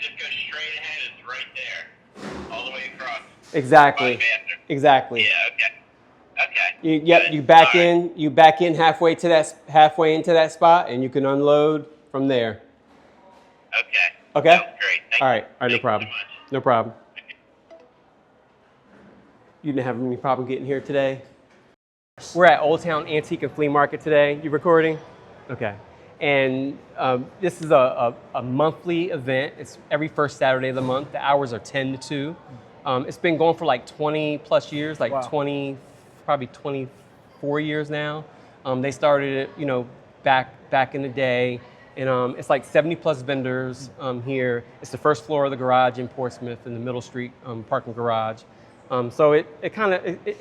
Just go straight ahead. It's right there, all the way across. Exactly. Exactly. Yeah. Okay. Okay. Yep. Good. You back All right. in. You back in halfway into that spot, and you can unload from there. Okay. Okay. Sounds great. All Thank you. right. All right. No Thank you so problem. much. No problem. You didn't have any problem getting here today? We're at Old Town Antique and Flea Market today. You recording? Okay. And this is a monthly event. It's every first Saturday of the month. The hours are 10 to 2. It's been going for like 20 plus years, like Wow. 20, probably 24 years now. They started it, back in the day. And it's like 70 plus vendors here. It's the first floor of the garage in Portsmouth in the Middle Street parking garage. So it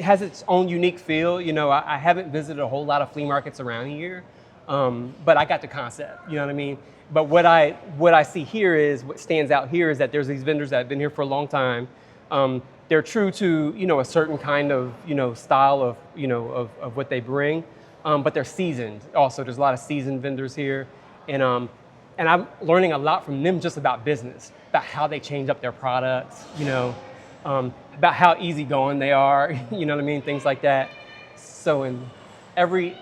has its own unique feel. I haven't visited a whole lot of flea markets around here, but I got the concept. You know what I mean? But what I see here is what stands out here is that there's these vendors that have been here for a long time. They're true to a certain kind of style of what they bring, but they're seasoned. Also, there's a lot of seasoned vendors here, and I'm learning a lot from them just about business, about how they change up their products. About how easygoing they are, you know what I mean, things like that. So in every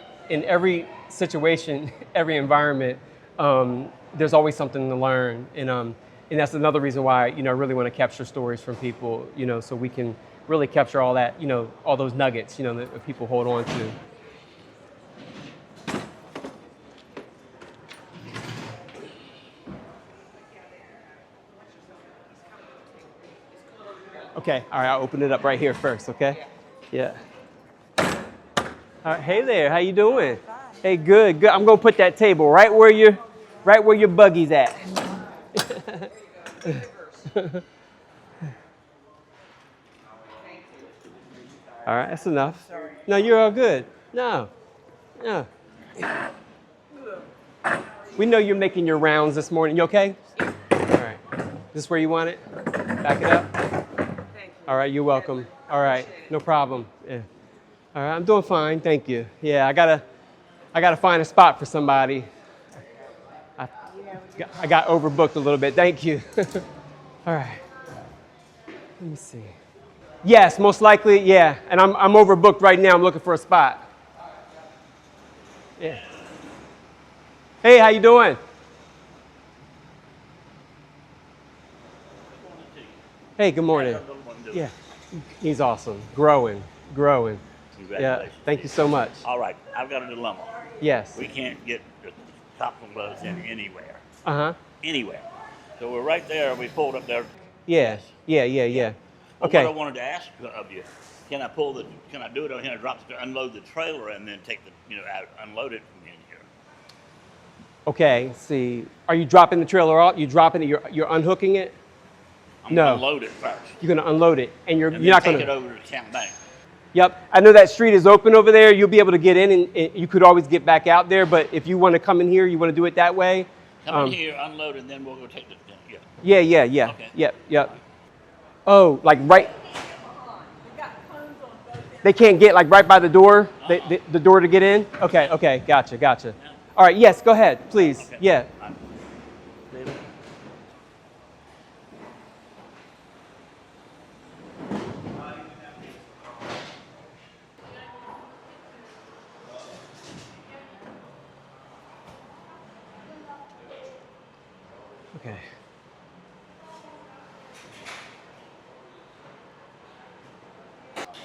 situation, every environment, there's always something to learn, and that's another reason why I really want to capture stories from people, so we can really capture all that, all those nuggets, that people hold on to. Okay, all right, I'll open it up right here first, okay? Yeah. All right, hey there, how you doing? Hey, good. I'm gonna put that table right where your buggy's at. All right, that's enough. No, you're all good. No. We know you're making your rounds this morning. You okay? All right. This where you want it? Back it up. All right, you're welcome. All right, no problem. Yeah. All right, I'm doing fine, thank you. Yeah, I gotta find a spot for somebody. I got overbooked a little bit. Thank you. All right. Let me see. Yes, most likely, yeah. And I'm overbooked right now. I'm looking for a spot. Yeah. Hey, how you doing? Hey, good morning. Yeah, he's awesome. Growing. Yeah, thank you so much. All right, I've got a dilemma. Yes. We can't get the top of gloves in anywhere. Uh-huh. Anywhere. So we're right there. We pulled up there. Yeah. But Okay. what I wanted to ask of you, can I do it on here, unload the trailer and then take unload it from in here? Okay, see. Are you dropping the trailer off? You dropping it, you're unhooking it? I'm No. gonna unload it first. You're gonna unload it and you're And not then gonna take it over to the town bank. Yep. I know that street is open over there. You'll be able to get in and you could always get back out there, but if you want to come in here, you want to do it that way. Come in here, unload, and then we'll go take it. Yeah. Okay. Yep. Oh, like right. They can't get like right by the door, the door to get in? Okay, gotcha. All right, yes, go ahead, please. Okay. Yeah. Okay.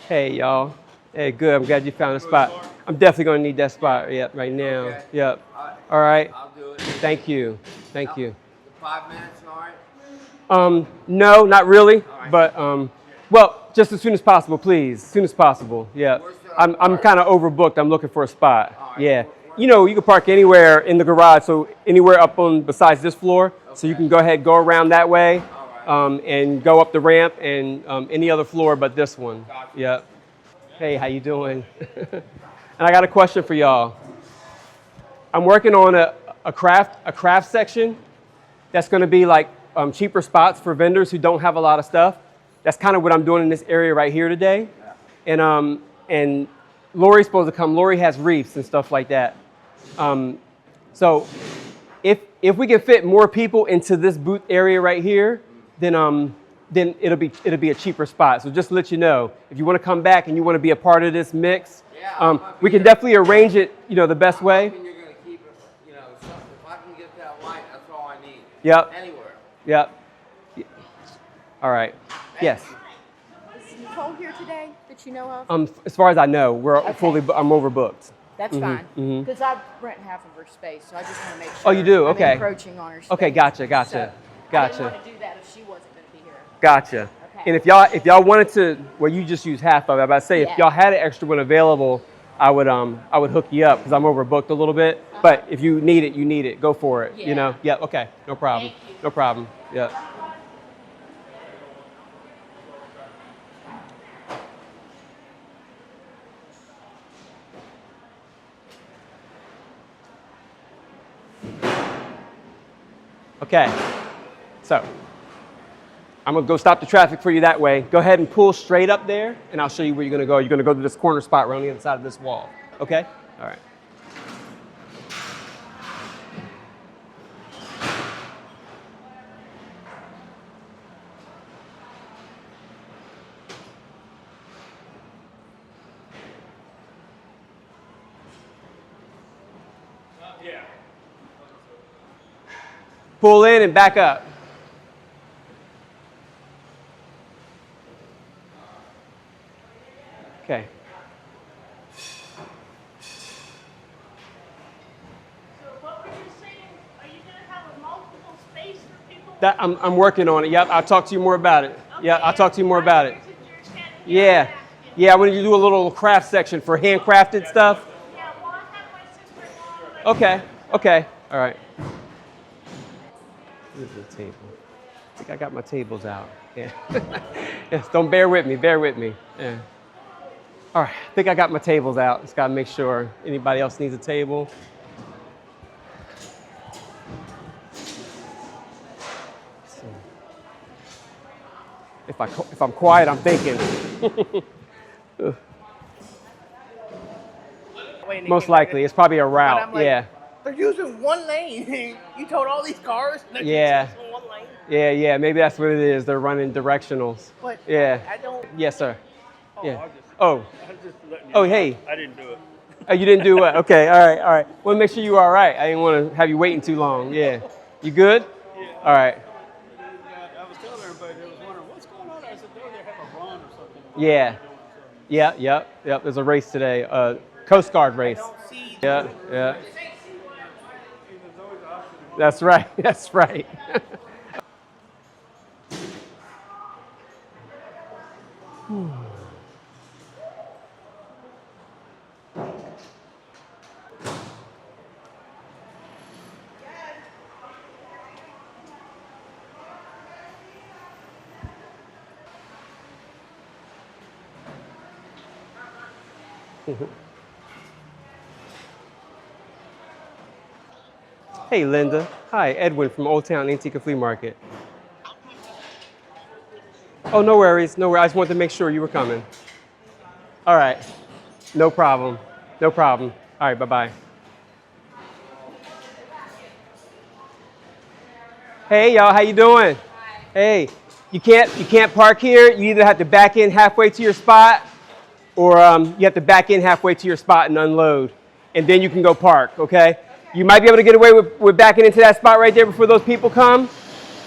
Hey, y'all. Hey, good. I'm glad you found a spot. I'm definitely going to need that spot right now. Okay. Yep. All right. I'll do it. Thank you. The 5 minutes, all right? No, not really. right. But, well, just as soon as possible, please. As soon as possible. Yeah. Where's the I'm park? kind of overbooked. I'm looking for a spot. All right. Yeah. You can park anywhere in the garage, so anywhere up on besides this floor. So you can go ahead, go around that way, and go up the ramp and any other floor but this one. Gotcha. Yep. Hey, how you doing? And I got a question for y'all. I'm working on a craft section that's going to be like cheaper spots for vendors who don't have a lot of stuff. That's kind of what I'm doing in this area right here today. And Lori's supposed to come. Lori has reefs and stuff like that. So if we can fit more people into this booth area right here, then it'll be a cheaper spot. So just to let you know, if you want to come back and you want to be a part of this mix, we can definitely arrange it, the best way. You're gonna keep it, something. If I can get that light, that's all I need. Yep. Anywhere. Yep. All right. Yes. Is Nicole here today that you know of? As far as I know, I'm overbooked. That's fine. Because I rent half of her space, so I just want to make sure. Oh, you do? I'm Okay. encroaching on her space. Okay, gotcha. So, I didn't Gotcha. want to do that if she wasn't going to be here. Gotcha. Okay. And if y'all wanted to, well, you just use half of it. I'm about to say, if Yeah. y'all had an extra one available, I would hook you up because I'm overbooked a little bit. But if you need it, you need it. Go for it. Yeah. Yeah. Okay. No problem. Thank you. No problem. Yeah. Okay. So I'm gonna go stop the traffic for you that way. Go ahead and pull straight up there, and I'll show you where you're gonna go. You're gonna go to this corner spot right on the other side of this wall. Okay? All right. Pull in and back up. Okay. So what were you saying? Are you going to have a multiple space for people? That I'm working on it. Yep, I'll talk to you more about it. Yeah, I'll talk to you more about it. Yeah. Yeah, I wanted you to do a little craft section for handcrafted stuff. Yeah, well, I have my sister-in-law. Okay. Okay. All right. This is the table. I think I got my tables out. Yeah. Yes, don't bear with me. Bear with me. Yeah. All right. I think I got my tables out. Just got to make sure anybody else needs a table. If I'm quiet, I'm thinking. Most likely, it's probably a route. I'm like, Yeah. They're using one lane. You told all these cars. They're Yeah. using one lane. Yeah. Maybe that's what it is. They're running directionals. But Yeah. I don't. Yes, sir. Oh, Yeah. I just, Oh. I just letting you Oh, know. hey. I didn't do it. Oh, you didn't do what? Okay. All right. Want to make sure you're all right. I didn't want to have you waiting too long. Yeah. You good? Yeah. All right. I was telling everybody, they was wondering, what's going on? I said, they have a run or something. Yeah. Yep. There's a race today. Coast Guard race. See. Yeah. That's right. That's right. Hey, Linda. Hi, Edwin from Old Town Antique and Flea Market. Oh, no worries. I just wanted to make sure you were coming. All right. No problem. All right, bye-bye. Hey, y'all, how you doing? Hi. Hey, you can't park here. You either have to back in halfway to your spot, or you have to back in halfway to your spot and unload, and then you can go park. Okay? You might be able to get away with backing into that spot right there before those people come,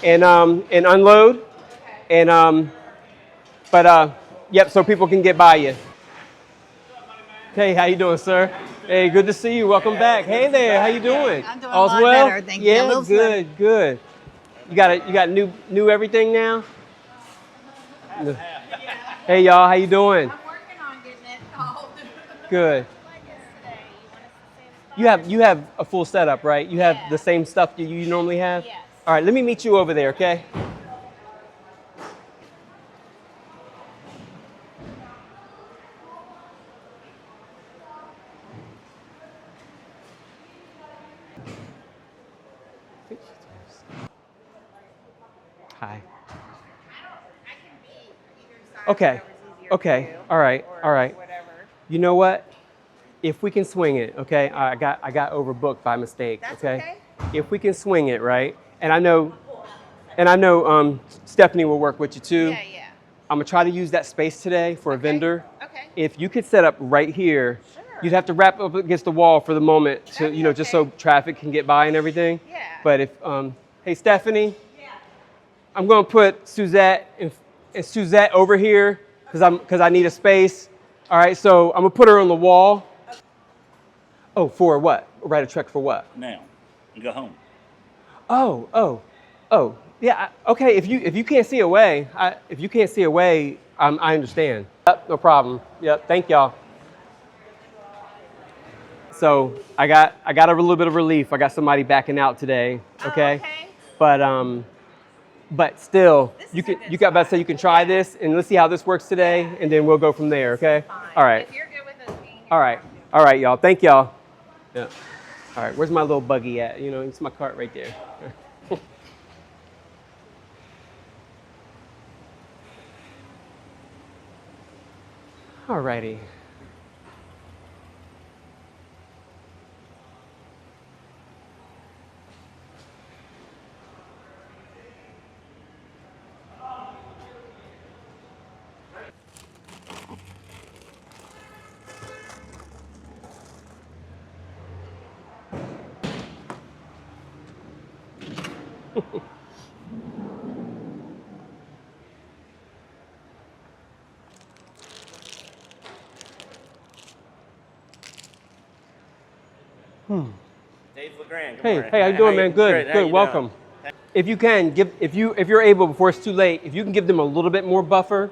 and unload, and yep, so people can get by you. Hey, how you doing, sir? Hey, good to see you. Welcome back. Hey there, how you doing? I'm doing All's a lot well? better, thank you. Yeah, A little sweaty. good. You got new everything now? Hey y'all, how you doing? I'm working on getting it all. Good. Like yesterday. You want us to say You have a full setup, right? You have Yeah. the same stuff you normally have? Yes. All right, let me meet you over there, okay? Hi. Okay. All right. You know what? If we can swing it, okay? I got overbooked by mistake. That's okay. okay. if we can swing it, right? And I know Stephanie will work with you too. Yeah, yeah. I'm gonna try to use that space today for a Okay, vendor. okay. If you could set up right here, Sure. you'd have to wrap up against the wall for the moment to, That'd be just so okay. traffic can get by and everything. Yeah. But if, hey Stephanie, I'm gonna put Suzette and Suzette over here because I need a space. All right, so I'm gonna put her on the wall. Oh, for what? Write a check for what? Now, and go home. Oh. Yeah. Okay. If you can't see a way, I understand. Yep. No problem. Yep. Thank y'all. So I got a little bit of relief. I got somebody backing out today. Okay. Okay. But still, you got about to say you can try this and let's see how this works today, and then we'll go from there. Okay. All right. If you're good with us being here. All right. All right, y'all. Thank y'all. Yeah. All right. Where's my little buggy at? It's my cart right there. All righty. Dave LeGrand. Good Hey, morning. how you doing, man? Good, Great. How good. you Welcome. doing? If you can if you're able before it's too late, if you can give them a little bit more buffer,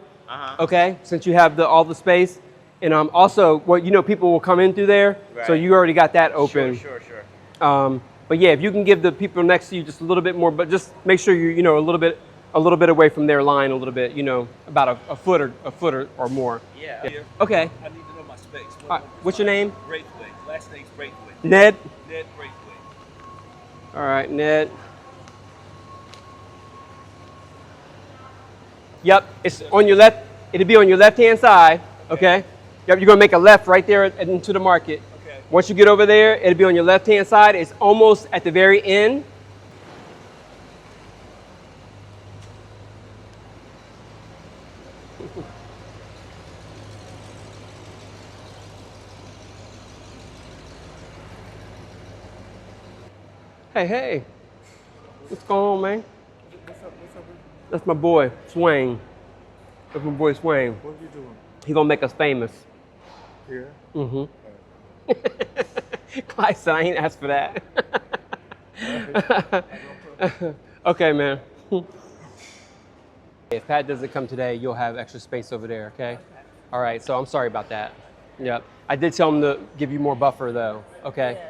okay, since you have all the space, and also, people will come in through there, so Right. you already got that open. Sure. But yeah, if you can give the people next to you just a little bit more, but just make sure you're a little bit away from their line, a little bit, about a foot or more. Yeah. Okay. I need to know my space. What's your name? Braithwaite. Last name's Braithwaite. Ned. Ned Braithwaite. All right, Ned. Yep, it's on your left. It'll be on your left-hand side, okay? Yep, you're gonna make a left right there into the market. Okay. Once you get over there, it'll be on your left-hand side. It's almost at the very end. Hey, what's going on, man? What's up? That's my boy, Swain. That's my boy, Swain. What are you doing? He gonna make us famous. Here? Mm-hmm. Clyde said I ain't asked for that. Okay, man. If Pat doesn't come today, you'll have extra space over there, okay? All right, so I'm sorry about that. Yep. I did tell him to give you more buffer, though, okay?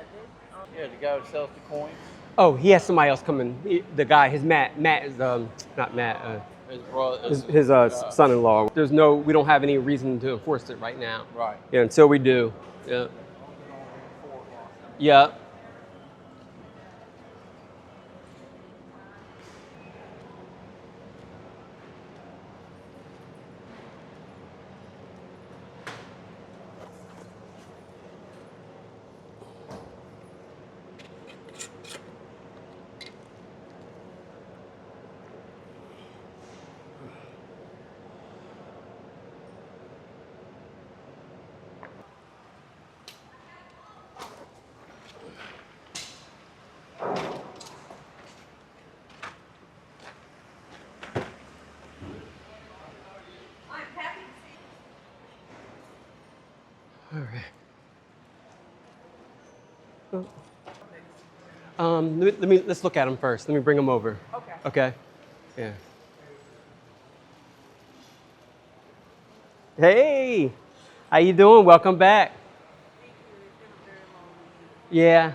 Yeah, the guy who sells the coins. Oh, he has somebody else coming. The guy, his Matt is, not Matt, His brother. his son-in-law. We don't have any reason to enforce it right now. Right. Yeah, until we do. Yeah. Yeah. All right. Let's look at him first. Let me bring him over. Okay. Okay. Yeah. Hey, how you doing? Welcome back. Yeah.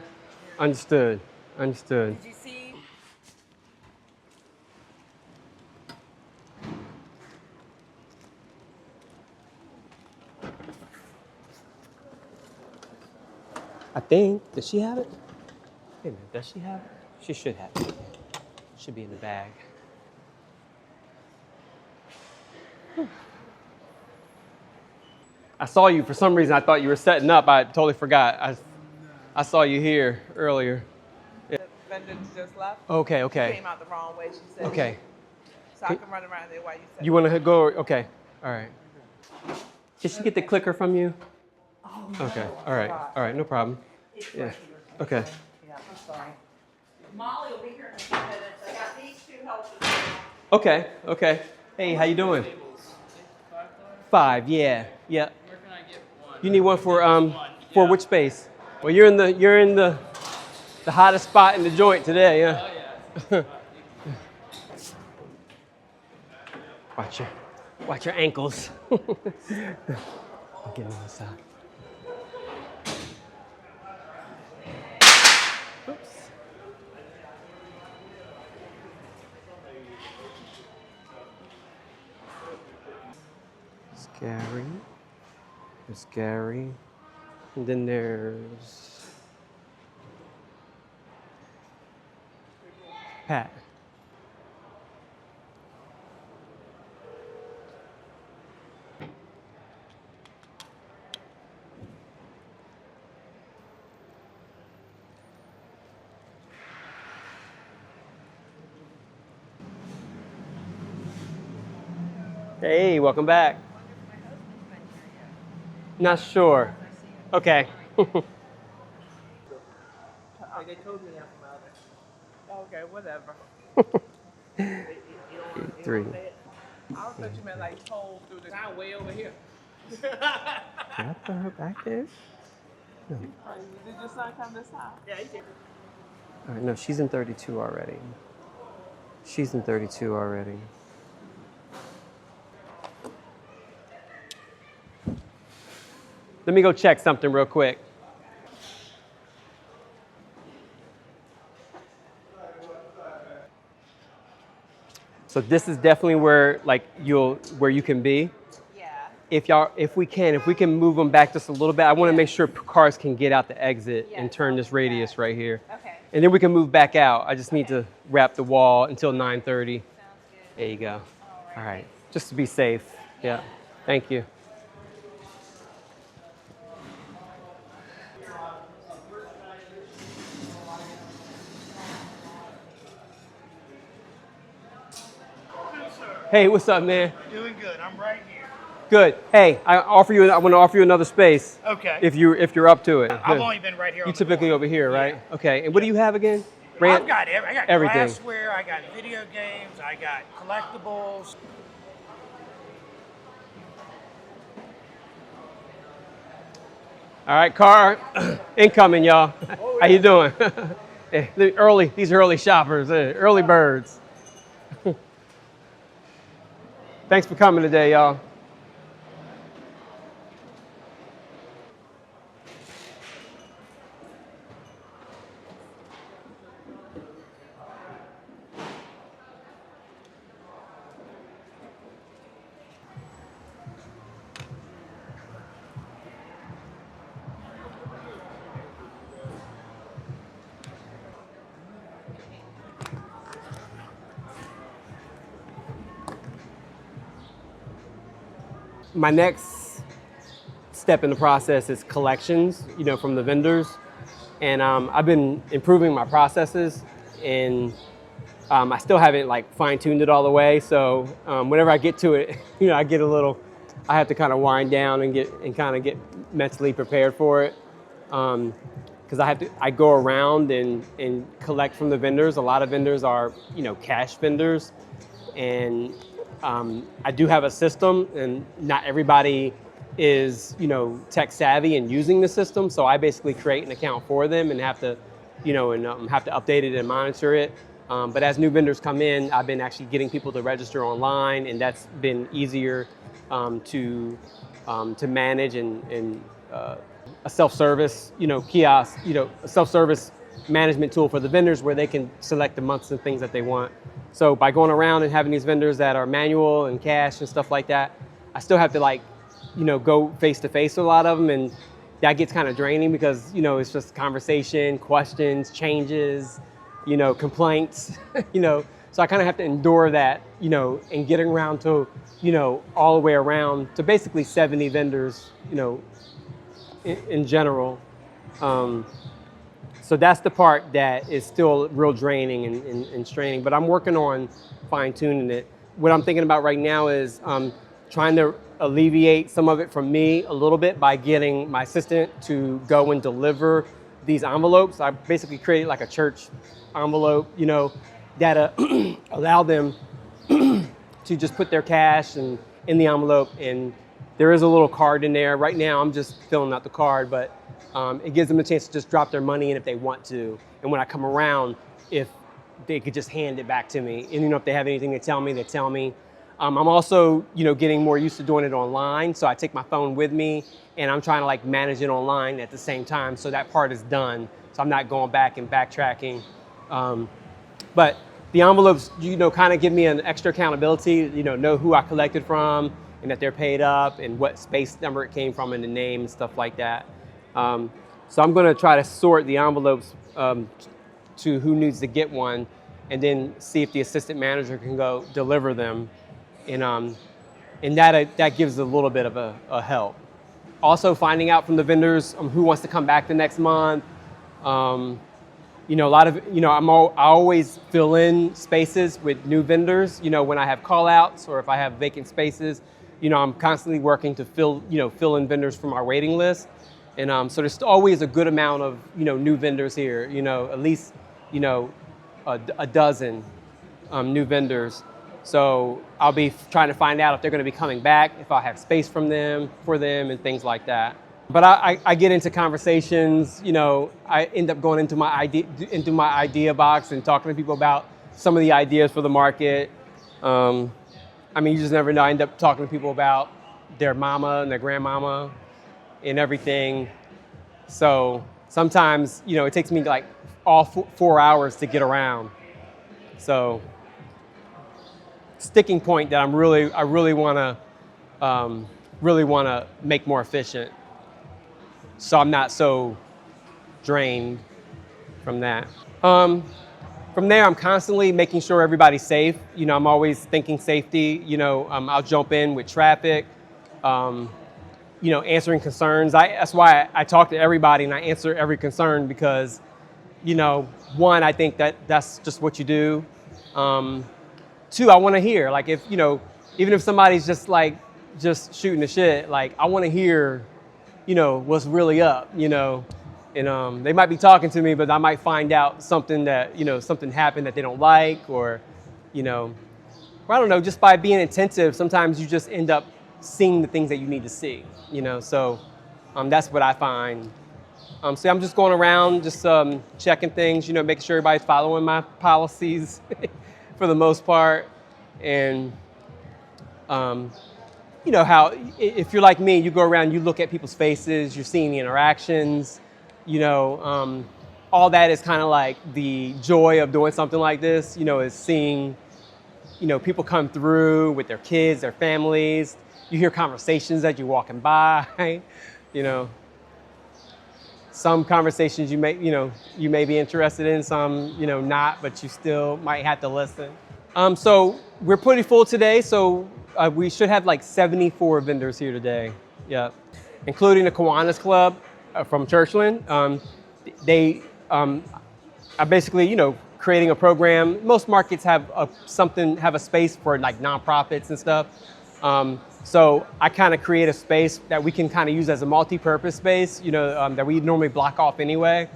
Understood. Did you see? I think. Does she have it? Wait a minute. Does she have it? She should have it. Should be in the bag. I saw you for some reason. I thought you were setting up. I totally forgot. I saw you here earlier. The vendor just left. Okay, She okay, came out the wrong way. She said. okay. So I can run around there while you said. You want to go? Okay, all right. Did she get the clicker from you? Okay, all right, no problem. Yeah, okay. Molly will be here in a few minutes. I got these two helpers. Okay, okay. Hey, how you doing? 5, yeah, yeah. Where can I get one? You need one for which space? Well, you're in the hottest spot in the joint today, yeah. Oh, yeah. Watch your ankles. I'm getting on the side. Oops. Gary. There's Gary. And then there's Pat. Hey, welcome back. Not sure. Okay. They told me I'm from Okay, whatever. 3. I thought you meant like told through the. I'm way over here. Did I put her back there? Did your son come this time? Yeah, he did. All right, no, she's in 32 already. She's in 32 already. Let me go check something real quick. So this is definitely where you can be. Yeah. If we can move them back just a little bit. I want to make sure cars can get out the exit and turn this radius right here. Okay. And then we can move back out. I just need to wrap the wall until 9:30. Sounds good. There you go. All right. Just to be safe. Yeah. Thank you. Hey, what's up, man? Doing good. I'm right here. Good. Hey, I want to offer you another space. Okay. If you're up to it. I've only been right here. You on the typically corner. over here, right? Yeah. Okay. And what do you have again? I've got I got everything. glassware. I got video games. I got collectibles. All right, car incoming, y'all. How you doing? These early shoppers, early birds. Thanks for coming today, y'all. My next step in the process is collections, from the vendors. And I've been improving my processes, and I still haven't fine-tuned it all the way. So whenever I get to it, I have to kind of wind down and kind of get mentally prepared for it. Because I go around and collect from the vendors. A lot of vendors are, cash vendors. And I do have a system, and not everybody is, tech savvy and using the system. So I basically create an account for them and have to, have to update it and monitor it. But as new vendors come in, I've been actually getting people to register online, and that's been easier to manage and a self-service, kiosk, a self-service management tool for the vendors where they can select the months and things that they want. So by going around and having these vendors that are manual and cash and stuff like that, I still have to go face to face with a lot of them, and that gets kind of draining because it's just conversation, questions, changes, complaints, So I kind of have to endure that, and getting around to, all the way around to basically 70 vendors, in general. So that's the part that is still real draining and straining, but I'm working on fine tuning it. What I'm thinking about right now is trying to alleviate some of it from me a little bit by getting my assistant to go and deliver these envelopes. I basically created like a church envelope, you know, that allow them to just put their cash in the envelope, and there is a little card in there. Right now I'm just filling out the card, but it gives them a chance to just drop their money in if they want to. And when I come around, if they could just hand it back to me. And you know, if they have anything to tell me, they tell me. I'm also, you know, getting more used to doing it online. So I take my phone with me and I'm trying to like manage it online at the same time. So that part is done. So I'm not going back and backtracking. But the envelopes, you know, kind of give me an extra accountability, you know who I collected from and that they're paid up and what space number it came from and the name and stuff like that. So I'm going to try to sort the envelopes to who needs to get one, and then see if the assistant manager can go deliver them. And that gives a little bit of a help. Also finding out from the vendors who wants to come back the next month. You know, a lot of, you know, I always fill in spaces with new vendors, you know, when I have call outs or if I have vacant spaces, you know, I'm constantly working to fill in vendors from our waiting list. And so there's always a good amount of, you know, new vendors here, you know, at least, you know, a dozen new vendors. So I'll be trying to find out if they're going to be coming back, if I have space for them and things like that. But I get into conversations, you know, I end up going into my idea box and talking to people about some of the ideas for the market. I mean, you just never know. I end up talking to people about their mama and their grandmama and everything. So sometimes, you know, it takes me like all 4 hours to get around. So sticking point that I really want to make more efficient, so I'm not so drained from that. From there, I'm constantly making sure everybody's safe. You know, I'm always thinking safety. You know, I'll jump in with traffic. You know, answering concerns. That's why I talk to everybody and I answer every concern, because, you know, one, I think that's just what you do. Two, I want to hear, like, if, you know, even if somebody's just shooting the shit, like, I want to hear, you know, what's really up, you know, and they might be talking to me, but I might find out something that, you know, something happened that they don't like, or, you know, or I don't know, just by being attentive, sometimes you just end up seeing the things that you need to see, you know, so that's what I find. So I'm just going around, just checking things, you know, making sure everybody's following my policies for the most part. And, you know, how if you're like me, you go around, you look at people's faces, you're seeing the interactions, you know, all that is kind of like the joy of doing something like this, you know, is seeing, you know, people come through with their kids, their families. You hear conversations as you're walking by, you know. Some conversations you may be interested in, some, you know, not, but you still might have to listen. So we're pretty full today, so we should have like 74 vendors here today, yeah, including the Kiwanis Club from Churchland. They are basically, you know, creating a program. Most markets have a space for like nonprofits and stuff. So I kind of create a space that we can kind of use as a multi-purpose space, you know, that we normally block off anyway.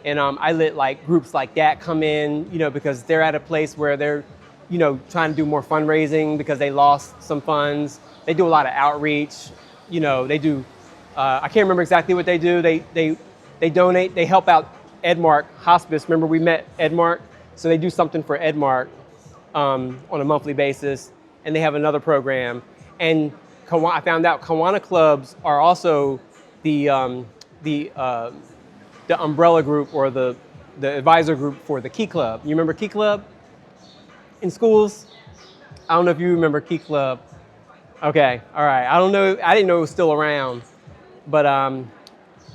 And I let like groups like that come in, you know, because they're at a place where they're, you know, trying to do more fundraising because they lost some funds. They do a lot of outreach, you know, they do, I can't remember exactly what they do. They donate, they help out Edmark Hospice. Remember we met Edmark? So they do something for Edmark on a monthly basis, and they have another program. And I found out Kiwanis clubs are also the umbrella group or the advisor group for the Key Club. You remember Key Club in schools? I don't know if you remember Key Club. Okay, all right. I don't know. I didn't know it was still around, but I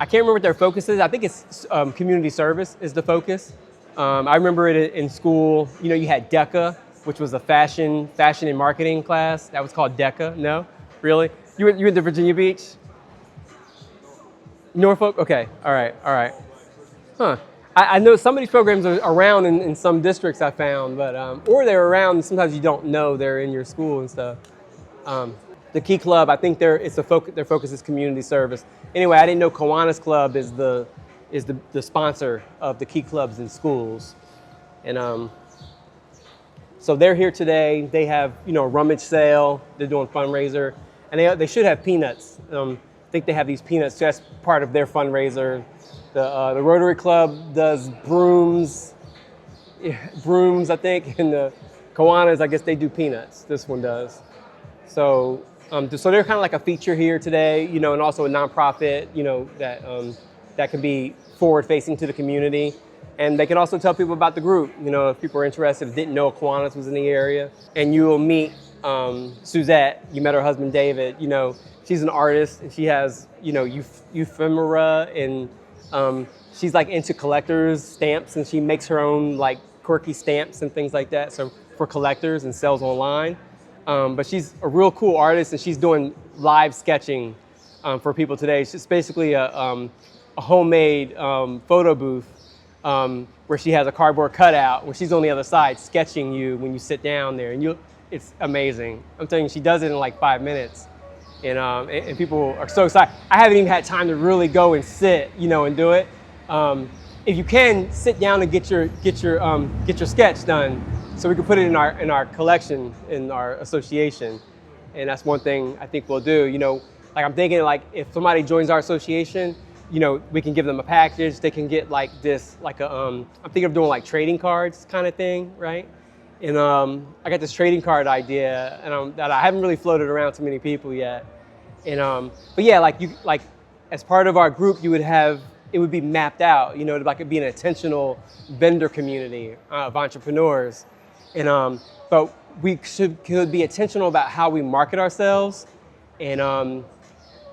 can't remember what their focus is. I think it's community service is the focus. I remember it in school. You know, you had DECA, which was a fashion and marketing class. That was called DECA. No? Really? You went to Virginia Beach? Norfolk? Okay. All right. Huh. I know some of these programs are around in some districts I found, but or they're around and sometimes you don't know they're in your school and stuff. The Key Club, I think their focus is community service. Anyway, I didn't know Kiwanis Club is the sponsor of the Key Clubs in schools, and so they're here today. They have a rummage sale. They're doing fundraiser, and they should have peanuts. I think they have these peanuts. So that's part of their fundraiser. The Rotary Club does brooms, I think, and the Kiwanis, I guess they do peanuts. This one does. So they're kind of like a feature here today, and also a nonprofit, that can be forward-facing to the community. And they can also tell people about the group, if people are interested, didn't know Kiwanis was in the area. And you will meet Suzette. You met her husband, David. She's an artist, and she has, ephemera, and she's like into collectors stamps, and she makes her own like quirky stamps and things like that. So for collectors and sells online. But she's a real cool artist, and she's doing live sketching for people today. It's just basically a homemade photo booth where she has a cardboard cutout where she's on the other side sketching you when you sit down there, and it's amazing. I'm telling you, she does it in like 5 minutes, and people are so excited. I haven't even had time to really go and sit, and do it. If you can sit down and get your sketch done, so we can put it in our collection in our association, and that's one thing I think we'll do. Like I'm thinking, like if somebody joins our association, we can give them a package. They can get like this, like I'm thinking of doing like trading cards kind of thing, right? And I got this trading card idea, and that I haven't really floated around to many people yet. And but yeah, like as part of our group, it would be mapped out, like it'd be an intentional vendor community of entrepreneurs. And but we could be intentional about how we market ourselves, and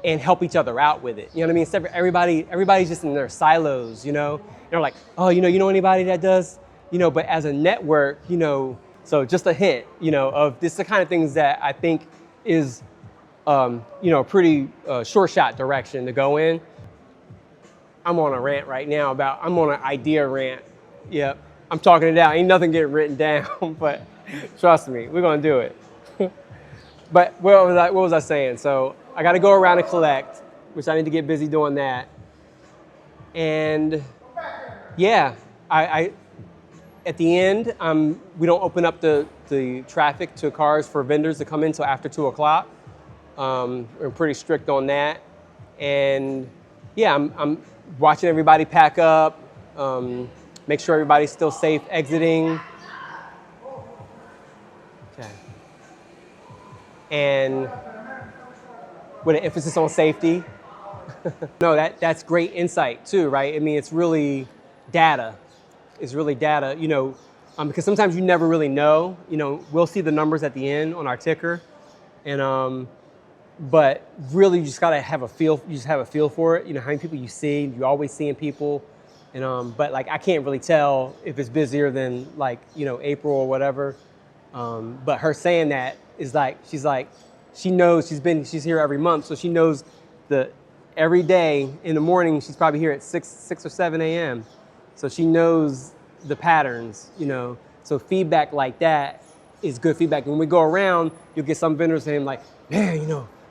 help each other out with it. You know what I mean? Instead of everybody's just in their silos. They're like, oh, you know anybody that does, But as a network, so just a hint, of this the kind of things that I think is, pretty short shot direction to go in. I'm on a rant right now I'm on an idea rant. Yep. I'm talking it out. Ain't nothing getting written down, but trust me, we're gonna do it. But what was I saying? So I got to go around and collect, which I need to get busy doing that. And yeah, I at the end, we don't open up the traffic to cars for vendors to come in until after 2 o'clock. We're pretty strict on that. And yeah, I'm watching everybody pack up. Make sure everybody's still safe exiting. Okay. And with an emphasis on safety. No, that's great insight too, right? I mean, it's really data. It's really data, because sometimes you never really know. We'll see the numbers at the end on our ticker, and but really you just gotta have a feel. You just have a feel for it. How many people you see. You're always seeing people. And but like I can't really tell if it's busier than like April or whatever. But her saying that is like she knows she's here every month, so she knows every day in the morning she's probably here at 6 or 7 a.m. So she knows the patterns, So feedback like that is good feedback. When we go around, you'll get some vendors saying like, man,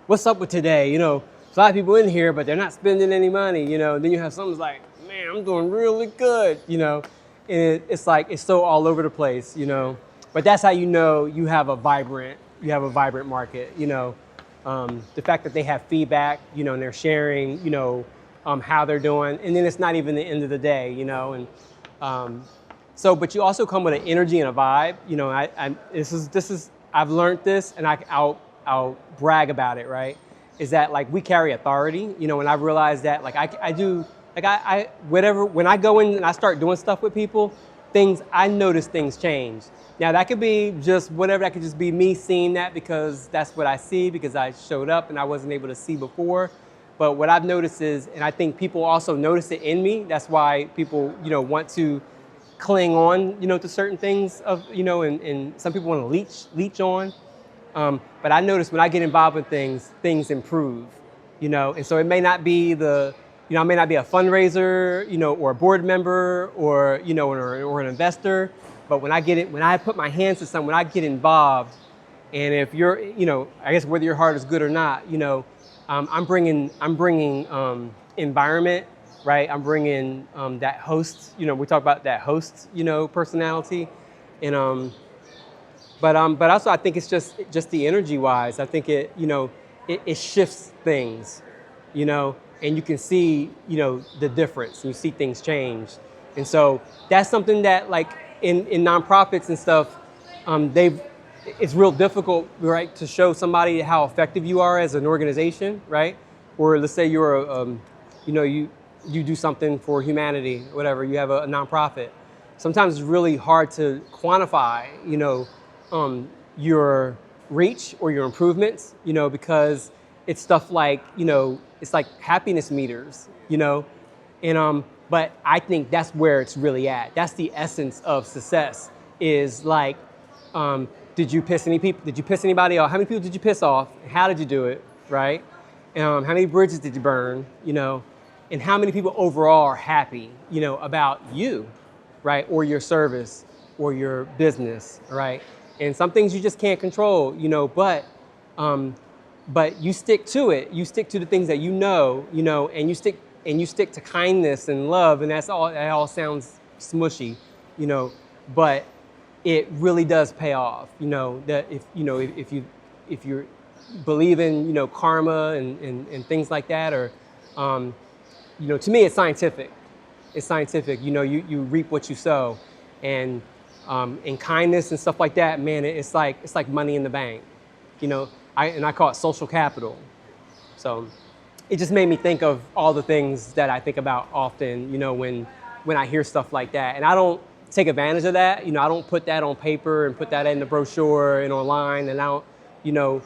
what's up with today? There's a lot of people in here, but they're not spending any money, And then you have someone's like, man, I'm doing really good, And it's like, it's so all over the place, But that's how you have a vibrant market, The fact that they have feedback, and they're sharing, how they're doing. And then it's not even the end of the day, And but you also come with an energy and a vibe, I've learned this, and I'll brag about it, right? Is that like we carry authority, and I've realized that like I do. Like when I go in and I start doing stuff with people, I notice things change. Now that could be just whatever, that could just be me seeing that because that's what I see because I showed up and I wasn't able to see before. But what I've noticed is, and I think people also notice it in me, that's why people, want to cling on, to certain things and some people want to leech on. But I notice when I get involved in things improve, and so it may not be the You know, I may not be a fundraiser, you know, or a board member, or you know, or an investor, but when I put my hands to something, when I get involved, and if you're, you know, I guess whether your heart is good or not, you know, I'm bringing environment, right? I'm bringing that host, you know, we talk about that host, you know, personality, and but also I think it's just the energy wise. I think it, you know, it shifts things, you know, and you can see, you know, the difference. You see things change, and so that's something that like in nonprofits and stuff, it's real difficult, right, to show somebody how effective you are as an organization, right? Or let's say you're you know, you do something for humanity, whatever. You have a nonprofit. Sometimes it's really hard to quantify, you know, your reach or your improvements, you know, because it's stuff like, you know, it's like happiness meters, you know, and but I think that's where it's really at. That's the essence of success. Is like, did you piss any people? Did you piss anybody off? How many people did you piss off? How did you do it? Right? How many bridges did you burn? You know, and how many people overall are happy, you know, about you, right, or your service, or your business, right? And some things you just can't control, you know, but you stick to it. You stick to the things that you know, and you stick to kindness and love, and that's all. That all sounds smushy, you know, but it really does pay off. You know that if you believe in, you know, karma and things like that, or you know, to me it's scientific. It's scientific. You know, you reap what you sow, and kindness and stuff like that. Man, it's like money in the bank. You know, I call it social capital. So it just made me think of all the things that I think about often, you know, when I hear stuff like that. And I don't take advantage of that. You know, I don't put that on paper and put that in the brochure and online, and I don't, you know,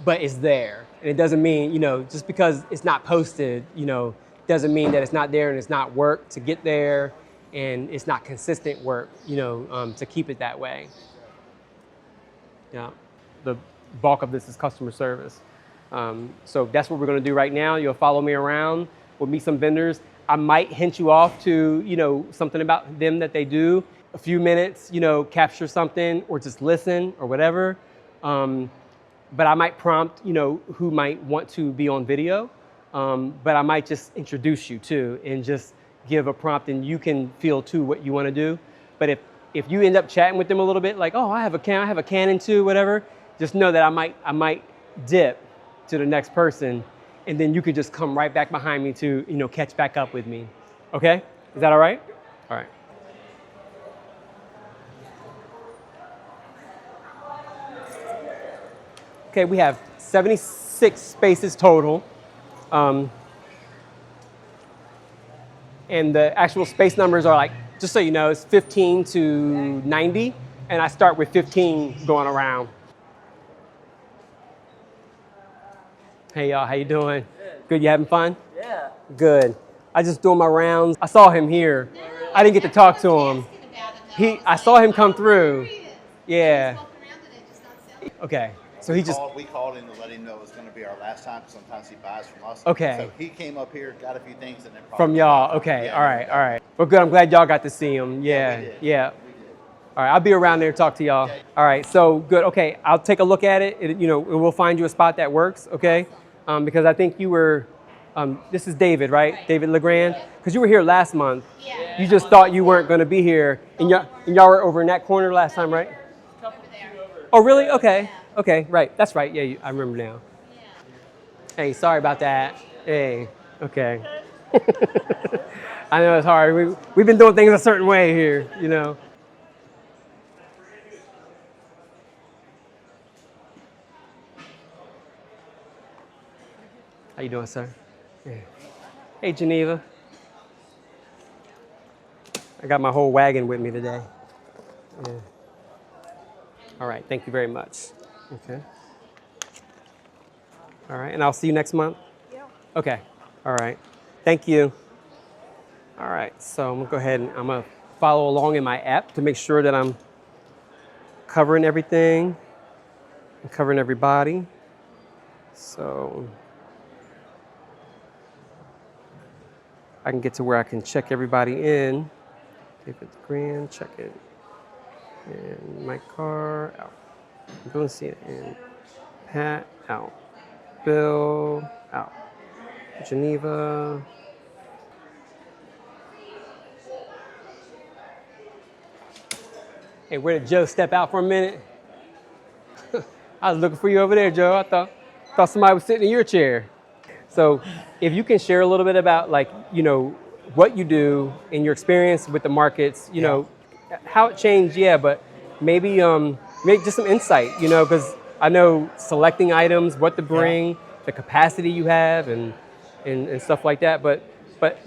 but it's there. And it doesn't mean, you know, just because it's not posted, you know, doesn't mean that it's not there and it's not work to get there, and it's not consistent work, you know, to keep it that way. Yeah. The bulk of this is customer service. So that's what we're going to do right now. You'll follow me around. We'll meet some vendors. I might hint you off to, you know, something about them that they do. A few minutes, you know, capture something or just listen or whatever. But I might prompt, you know, who might want to be on video. But I might just introduce you too, and just give a prompt, and you can feel too what you want to do. But if you end up chatting with them a little bit, like, oh, I have a Canon too, whatever, just know that I might dip to the next person, and then you could just come right back behind me to, you know, catch back up with me. Okay? Is that all right? All right. Okay, we have 76 spaces total. And the actual space numbers are like, just so you know, it's 15 to 90, and I start with 15 going around. Hey y'all, how you doing? Good, you having fun? Yeah. Good. I just doing my rounds. I saw him here. I didn't get to talk to him. I saw him come through. Yeah. Okay. So we called him to let him know it was going to be our last time, because sometimes he buys from us. Okay. So he came up here, got a few things, and then from y'all. Okay. Yeah, all right. Well, good. I'm glad y'all got to see him. Yeah. We did. Yeah. All right. I'll be around there to talk to y'all. Okay. All right. So good. Okay. I'll take a look at it. You know, and we'll find you a spot that works. Okay. Because I think you were. This is David, right? David LeGrand. Because you were here last month. Yeah. You just thought you weren't going to be here, and y'all were over in that corner last time, right? Oh, really? Okay. Okay, right. That's right. Yeah, I remember now. Yeah. Hey, sorry about that. Hey, okay. I know it's hard. We've been doing things a certain way here, you know. How you doing, sir? Yeah. Hey, Geneva. I got my whole wagon with me today. Yeah. All right. Thank you very much. Okay. All right, and I'll see you next month? Yeah. Okay, all right. Thank you. All right, so I'm gonna go ahead and I'm gonna follow along in my app to make sure that I'm covering everything and covering everybody. So, I can get to where I can check everybody in. Okay, 50 grand, check it. And my car, out. Don't see it in. Pat, out. Bill, out. Geneva. Hey, where did Joe step out for a minute? I was looking for you over there, Joe. I thought somebody was sitting in your chair. So if you can share a little bit about, like, you know, what you do and your experience with the markets, you know, how it changed, but maybe just some insight, you know, because I know selecting items, what to bring, the capacity you have and stuff like that, but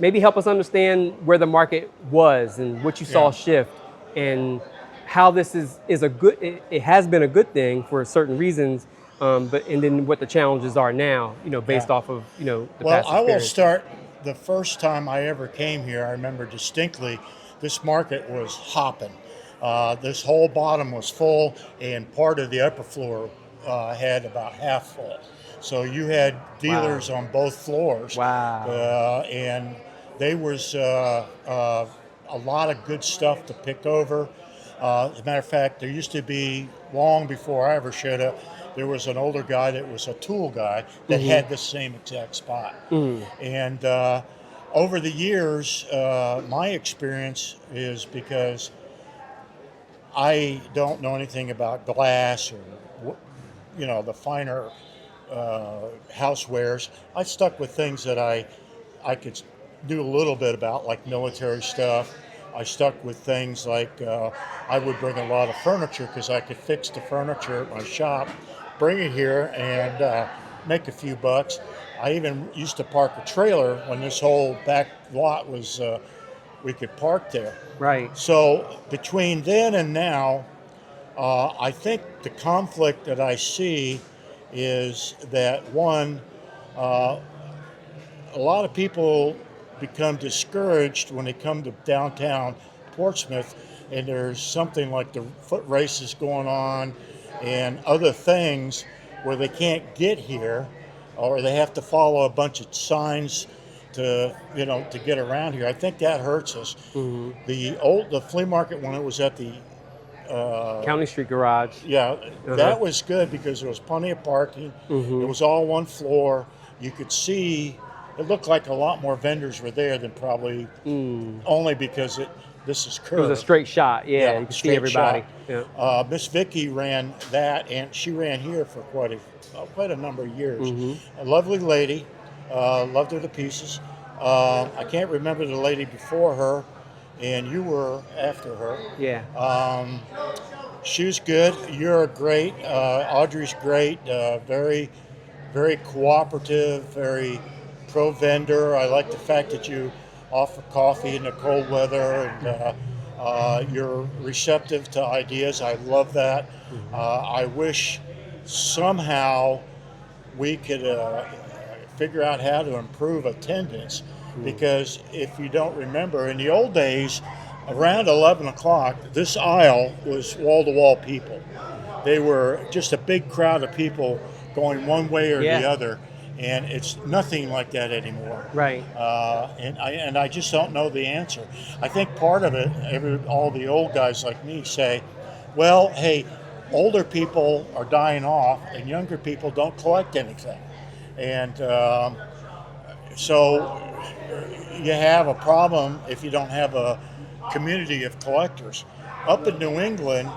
maybe help us understand where the market was and what you saw shift and how this is a good, it has been a good thing for certain reasons, and then what the challenges are now, you know, based off of, you know, the past I will experience. start. The first time I ever came here, I remember distinctly, this market was hopping. This whole bottom was full, and part of the upper floor had about half full. So you had dealers on both floors. Wow. And there was a lot of good stuff to pick over. As a matter of fact, there used to be, long before I ever showed up, there was an older guy that was a tool guy that had the same exact spot. And over the years, my experience is, because I don't know anything about glass or, you know, the finer housewares, I stuck with things that I could do a little bit about, like military stuff. I stuck with things like I would bring a lot of furniture because I could fix the furniture at my shop, bring it here, and make a few bucks. I even used to park a trailer when this whole back lot was, we could park there. Right. So between then and now, I think the conflict that I see is that, one, a lot of people become discouraged when they come to downtown Portsmouth and there's something like the foot races going on and other things where they can't get here, or they have to follow a bunch of signs to, you know, to get around here. I think that hurts us. The flea market, when it was at the County Street Garage. that was good because there was plenty of parking. It was all one floor. You could see, it looked like a lot more vendors were there than probably, only because this is curved. It was a straight shot, you could see everybody. Miss Vicky ran that, and she ran here for quite a number of years. A lovely lady, loved her to pieces. I can't remember the lady before her, and you were after her. She was good. You're great. Audrey's great. Very, very cooperative. Very pro vendor. I like the fact that you offer coffee in the cold weather, and you're receptive to ideas. I love that. I wish somehow we could figure out how to improve attendance, because if you don't remember, in the old days, around 11 o'clock, this aisle was wall-to-wall people. They were just a big crowd of people going one way or the other, and it's nothing like that anymore. Right. And I just don't know the answer. I think part of it, all the old guys like me say, well, hey, older people are dying off and younger people don't collect anything. And so you have a problem if you don't have a community of collectors. Up in New England,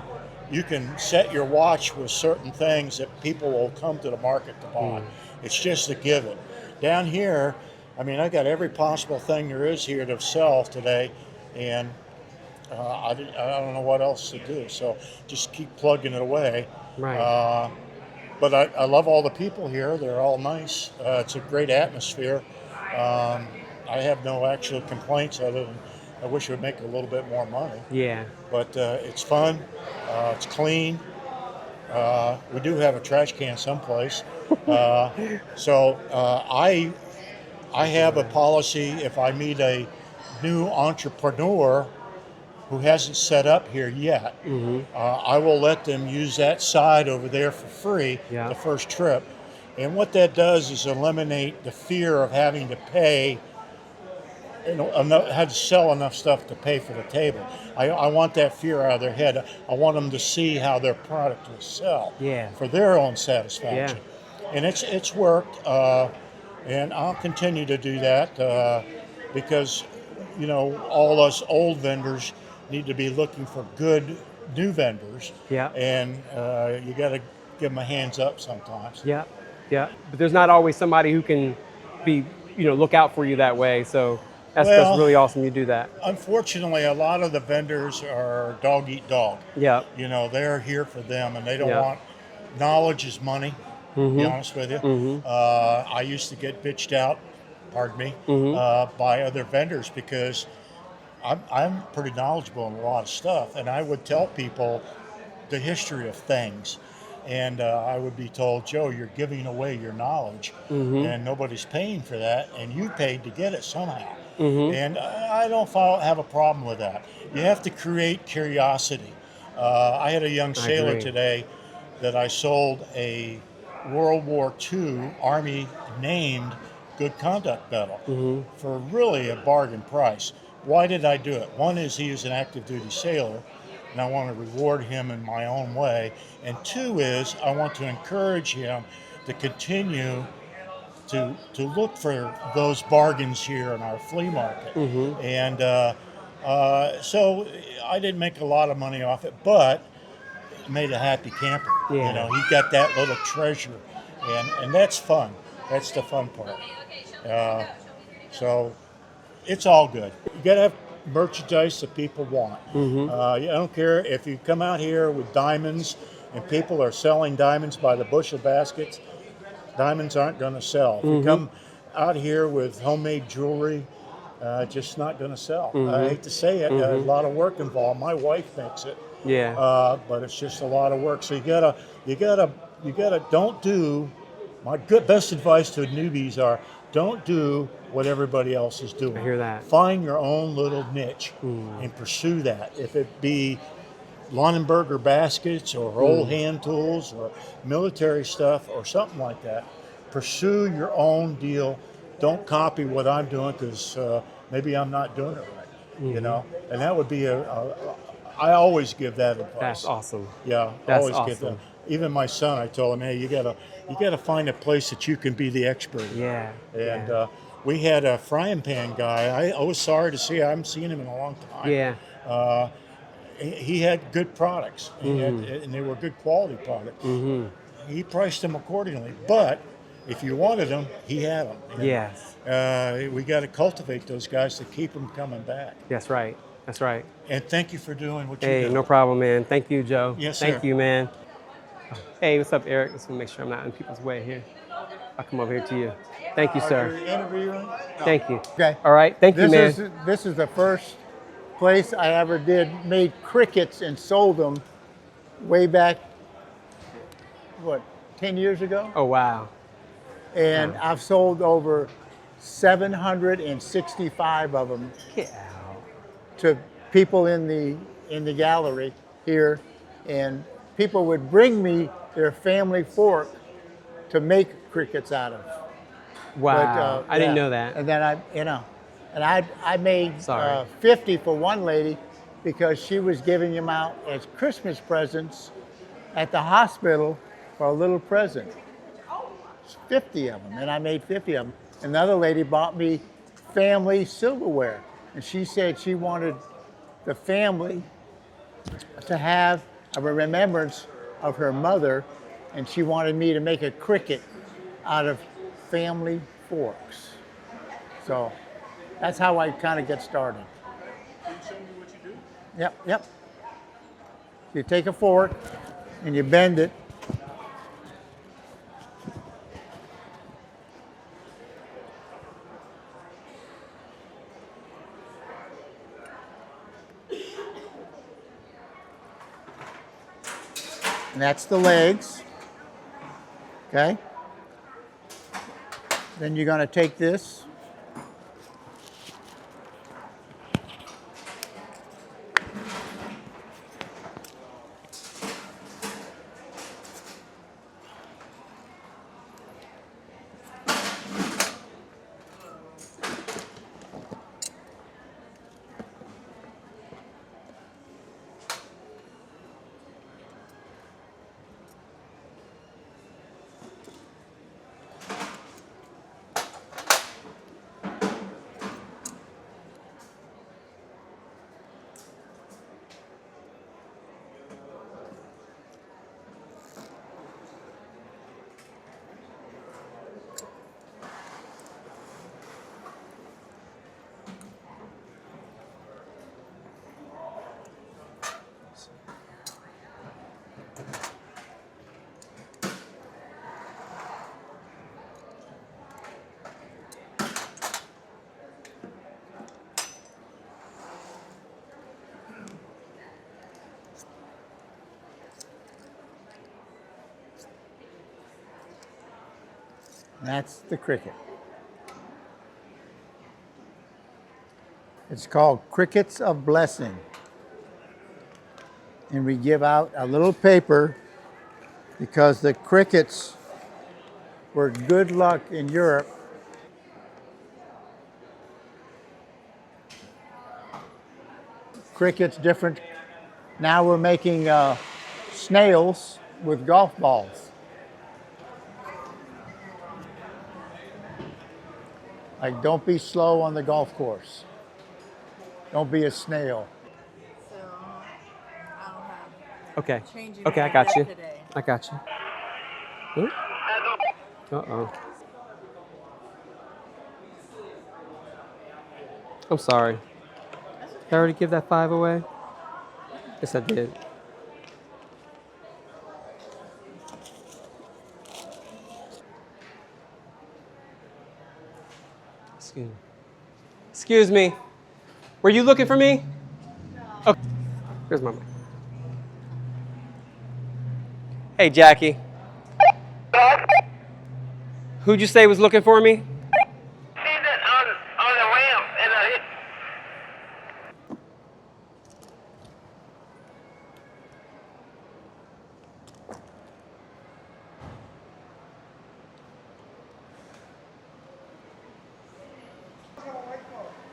you can set your watch with certain things that people will come to the market to buy. It's just a given. Down here, I mean, I got every possible thing there is here to sell today, and I don't know what else to do. So just keep plugging it away. Right. But I love all the people here. They're all nice. It's a great atmosphere. I have no actual complaints other than I wish it would make a little bit more money. Yeah. But it's fun. It's clean. We do have a trash can someplace. So I have a policy. If I meet a new entrepreneur who hasn't set up here yet, I will let them use that side over there for free the first trip. And what that does is eliminate the fear of having to pay had to sell enough stuff to pay for the table. I want that fear out of their head. I want them to see how their product will sell for their own satisfaction. And it's worked, and I'll continue to do that because, you know, all us old vendors need to be looking for good new vendors. And you got to give them a hands up sometimes. But there's not always somebody who can be, you know, look out for you that way. So that's really awesome you do that. Unfortunately, a lot of the vendors are dog eat dog. You know, they're here for them, and they don't want knowledge is money. To be honest with you, I used to get bitched out, pardon me, by other vendors because I'm pretty knowledgeable in a lot of stuff, and I would tell people the history of things. And I would be told, Joe, you're giving away your knowledge, and nobody's paying for that, and you paid to get it somehow. And I don't have a problem with that. You have to create curiosity. I had a young sailor today that I sold a World War II Army named Good Conduct Medal for really a bargain price. Why did I do it? One is he is an active duty sailor, and I want to reward him in my own way. And two is I want to encourage him to continue to look for those bargains here in our flea market. And so I didn't make a lot of money off it, but made a happy camper. You know, he got that little treasure, and that's fun. That's the fun part. So it's all good. You got to have merchandise that people want. I don't care if you come out here with diamonds and people are selling diamonds by the bushel baskets, diamonds aren't going to sell. If you come out here with homemade jewelry, just not going to sell. I hate to say it, a lot of work involved. My wife makes it, but it's just a lot of work. So you gotta don't do. My best advice to newbies are don't do what everybody else is doing. I hear that. Find your own little niche and pursue that. If it be Lonenberger baskets or old hand tools or military stuff or something like that, pursue your own deal. Don't copy what I'm doing because maybe I'm not doing it right. You know, and that would be I always give that advice. That's awesome. Yeah, That's always give awesome. that. Even my son, I told him, hey, you gotta find a place that you can be the expert. And we had a frying pan guy. I was sorry to see. I haven't seen him in a long time. He had good products, and they were good quality products. He priced them accordingly, but if you wanted them, he had them. And, we got to cultivate those guys to keep them coming back. That's right. That's right. And thank you for doing what you do. Hey, no problem, man. Thank you, Joe. Yes, sir. Thank you, man. Hey, what's up, Eric? Just want to make sure I'm not in people's way here. I'll come over here to you. Thank you, sir. Interviewing? Thank you. Okay. All right. Thank you, man. This is the first place I ever made crickets and sold them way back, 10 years ago? Oh, wow. And I've sold over 765 of them to people in the gallery here, and people would bring me their family fork to make crickets out of. Wow. But, I didn't know that. And then I made 50 for one lady because she was giving them out as Christmas presents at the hospital for a little present. 50 of them, and I made 50 of them. Another lady bought me family silverware, and she said she wanted the family to have a remembrance of her mother, and she wanted me to make a cricket out of family forks. So that's how I kind of get started. Can you show me what you do? Yep. You take a fork and you bend it. And that's the legs, okay? Then you're gonna take this. That's the cricket. It's called Crickets of Blessing. And we give out a little paper because the crickets were good luck in Europe. Crickets different. Now we're making snails with golf balls. Like, don't be slow on the golf course. Don't be a snail. Okay. Okay, I got you. I got you. Uh-oh. I'm sorry. Did I already give that 5 away? Yes, I did. Excuse me. Were you looking for me? Okay. Here's my mic. Hey, Jackie. Who'd you say was looking for me? On the ramp, and I hit.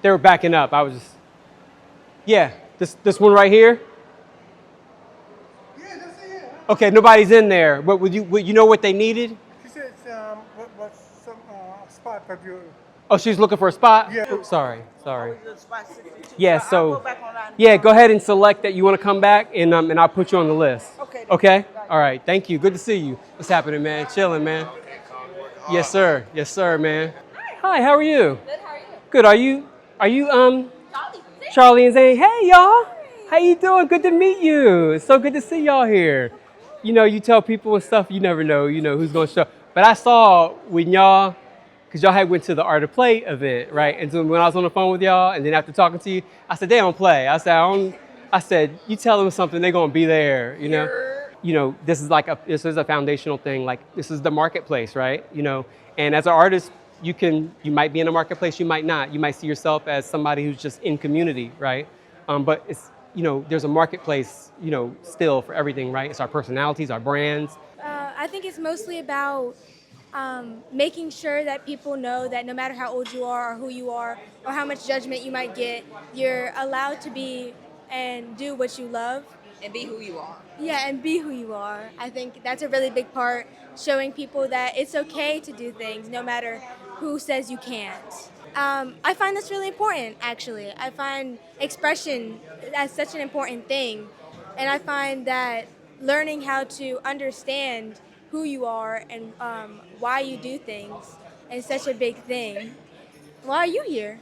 They were backing up. I was just, yeah, this one right here. Yeah, that's it. Yeah. Okay, nobody's in there. But would you know what they needed? She said what's some spot for you? Oh, she's looking for a spot? Yeah. Oops, sorry. Yeah, so, yeah, go ahead and select that you want to come back, and I'll put you on the list. Okay. Okay? All right, thank you. Good to see you. What's happening, man? Chilling, man. Yes, sir. Yes, sir, man. Hi, how are you? Good, how are you? Good. Are you Charlie and Zane? Hey, y'all. How you doing? Good to meet you. It's so good to see y'all here. You know, you tell people and stuff, you never know, who's going to show. But I saw when y'all, because y'all had went to the Art of Play event, right? And so when I was on the phone with y'all, and then after talking to you, I said, they don't play. I said, you tell them something, they're going to be there, you know? You know, this is a foundational thing. Like, this is the marketplace, right? You know, and as an artist, you might be in a marketplace, you might not. You might see yourself as somebody who's just in community, right? But it's, there's a marketplace, still for everything, right? It's our personalities, our brands. I think it's mostly about making sure that people know that no matter how old you are or who you are or how much judgment you might get, you're allowed to be and do what you love. And be who you are. Yeah, and be who you are. I think that's a really big part, showing people that it's okay to do things no matter who says you can't. I find that's really important, actually. I find expression as such an important thing. And I find that learning how to understand who you are and why you do things is such a big thing. Why are you here?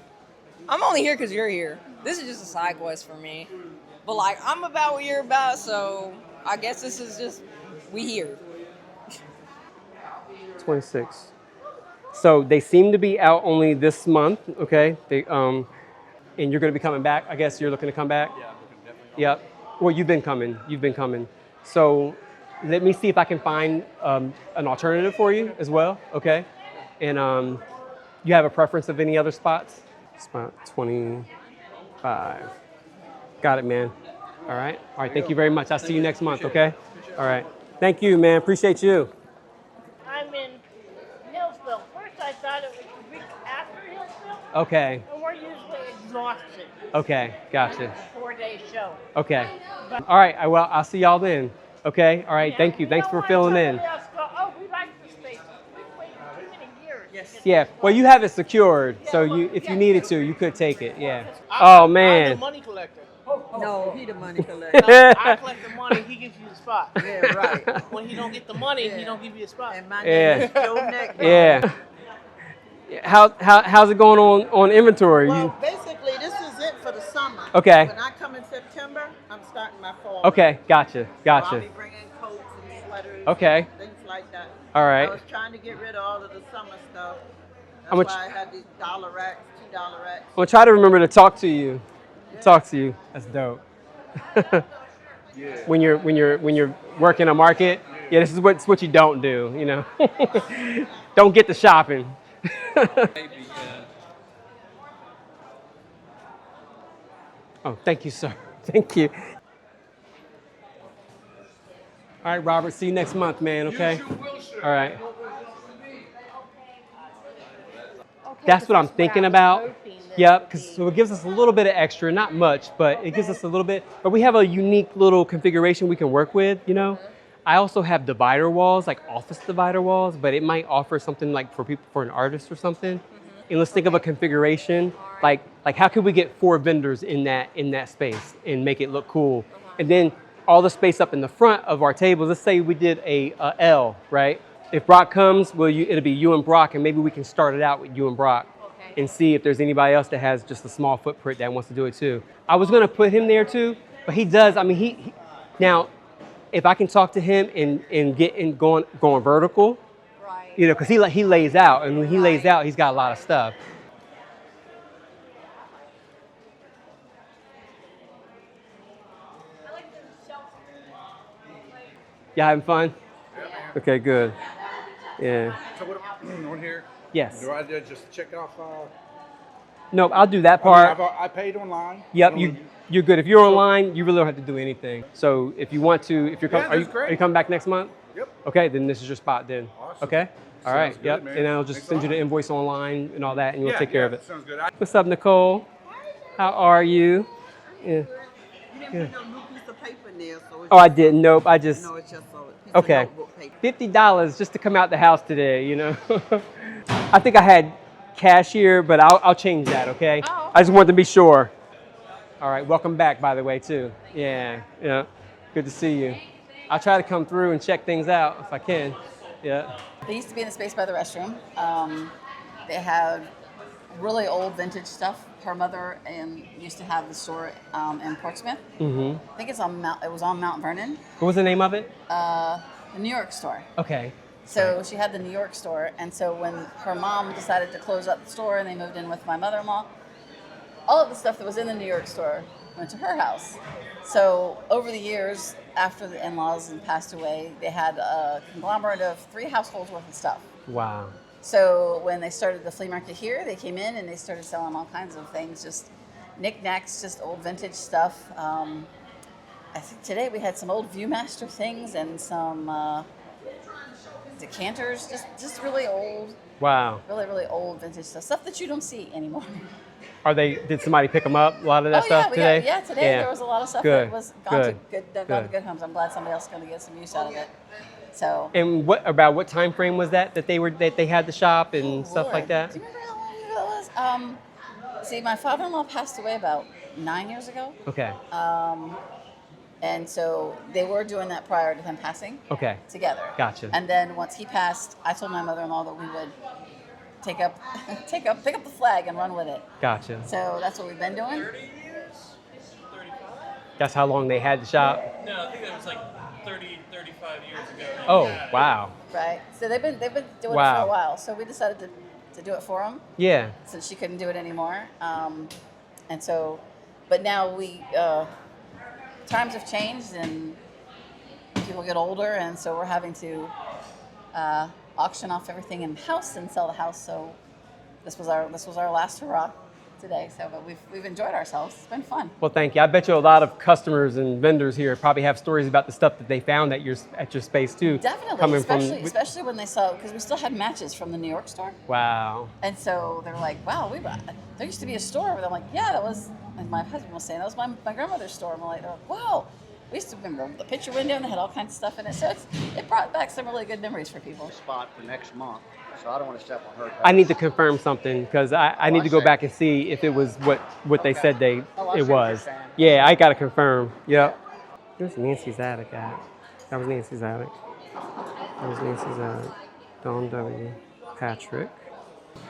I'm only here because you're here. This is just a side quest for me. But like, I'm about what you're about, so I guess this is just, we here. 26. So they seem to be out only this month, okay? And you're going to be coming back. I guess you're looking to come back? Yeah, I'm looking definitely. Yep. Well, you've been coming. So let me see if I can find an alternative for you as well, okay? And you have a preference of any other spots? Spot 25. Got it, man. All right. Thank you very much. I'll see you next month, okay? All right. Thank you, man. Appreciate you. I'm in Hillsville. First I thought it was a week after Hillsville. Okay. And we're usually exhausted. Okay. Gotcha. 4-day show. Okay. All right. I'll see y'all then. Okay. All right. Yeah, Thank you. Thanks for filling in. Oh, we like the space. We've waited too many years. Yes. Yeah. Well, you have it secured, so if you needed to, you could take it. Yeah. Oh I'm the man. money collector. No, he the money collector. I collect the money, he gives you the spot. Yeah, right. When he don't get the money, he don't give you a spot. And my name is Joe Neck. Yeah. How's it going on inventory? Well, basically, this is it for the summer. Okay. When I come in September, I'm starting my fall. Okay. Gotcha. So I'll Gotcha. be bringing coats and sweaters. Okay. And things like that. All right. I was trying to get rid of all of the summer stuff. That's How much- why I had these dollar racks, $2 racks. I'm gonna try to remember to talk to you. Talk to you. That's dope. When you're working a market, Yeah, this is what you don't do, you know. Don't get the shopping. Oh, thank you, sir. Thank you. All right, Robert, see you next month, man, okay? All right. That's what I'm thinking about. Yep, because so it gives us a little bit of extra, not much, but it gives us a little bit. But we have a unique little configuration we can work with, you know? I also have divider walls, like office divider walls, but it might offer something like for people, for an artist or something. And let's think of a configuration, like how could we get 4 vendors in that space and make it look cool? And then all the space up in the front of our tables, let's say we did a L, right? If Brock comes, it'll be you and Brock, and maybe we can start it out with you and Brock and see if there's anybody else that has just a small footprint that wants to do it too. I was gonna put him there too, but he does, I mean, he now, if I can talk to him and get in going vertical, you know, because he lays out, and when he lays out, he's got a lot of stuff. Y'all having fun? Okay, good. Yeah. So what on here? Yes. Do I just check off? Nope, I'll do that part. I paid online. Yep, you're good. If you're online, you really don't have to do anything. So if you want to, if you're are you coming back next month? Yep. Okay, then this is your spot then. Awesome. Okay. All Sounds right. good, Yep. man. And I'll just send you the invoice online and all that, and you'll take care of it. Sounds good. What's up, Nicole? How are you? Yeah. You didn't put no new piece of paper in there, so Oh, I didn't. Nope. I just. No, it's just a piece Okay. of notebook paper. $50 just to come out the house today, you know. I think I had cashier, but I'll change that, okay? Oh. I just wanted to be sure. All right, welcome back, by the way, too. Yeah, good to see you. I'll try to come through and check things out if I can. Yeah. They used to be in the space by the restroom. They had really old vintage stuff. Her mother used to have the store in Portsmouth. Mm-hmm. I think it was on Mount Vernon. What was the name of it? The New York store. Okay. So she had the New York store, and so when her mom decided to close up the store and they moved in with my mother-in-law, all of the stuff that was in the New York store went to her house. So over the years, after the in-laws had passed away, they had a conglomerate of 3 households worth of stuff. Wow. So when they started the flea market here, they came in and they started selling all kinds of things, just knickknacks, just old vintage stuff. I think today we had some old Viewmaster things and some decanters, just really old. Wow. Really, really old vintage stuff that you don't see anymore. Did somebody pick them up, a lot of that stuff today? Today there was a lot of stuff Good. that was gone to good homes. I'm glad somebody else is going to get some use out of it. So. And what time frame was that they had the shop and stuff like that? Do you remember how long ago that was? See, my father-in-law passed away about 9 years ago. Okay. And so they were doing that prior to him passing. Okay. Together. Gotcha. And then once he passed, I told my mother-in-law that we would pick up the flag and run with it. Gotcha. So that's what we've been doing. 30 years? 35? That's how long they had the shop? No, I think that was like 30, 35 years ago. Oh, wow. Right. So they've been doing it for a while. So we decided to do it for them. Yeah. Since she couldn't do it anymore. And so, but now times have changed and people get older, and so we're having to auction off everything in the house and sell the house. So this was our last hurrah today. So, but we've enjoyed ourselves. It's been fun. Well, thank you. I bet you a lot of customers and vendors here probably have stories about the stuff that they found at your space too. Definitely, especially when they saw, because we still had matches from the New York store. Wow. And so they're like, wow, there used to be a store. And I'm like, yeah, that was, and my husband was saying, that was my grandmother's store. And they're like, wow. We used to remember the picture window and they had all kinds of stuff in it. So it brought back some really good memories for people. Spot for next month, so I don't want to step on her toes. I need to confirm something because I need to go back and see if it was what they said it was. Yeah, I got to confirm. Yep. Here's Nancy's attic at. That was Nancy's attic. That was Nancy's attic. Don W. Patrick.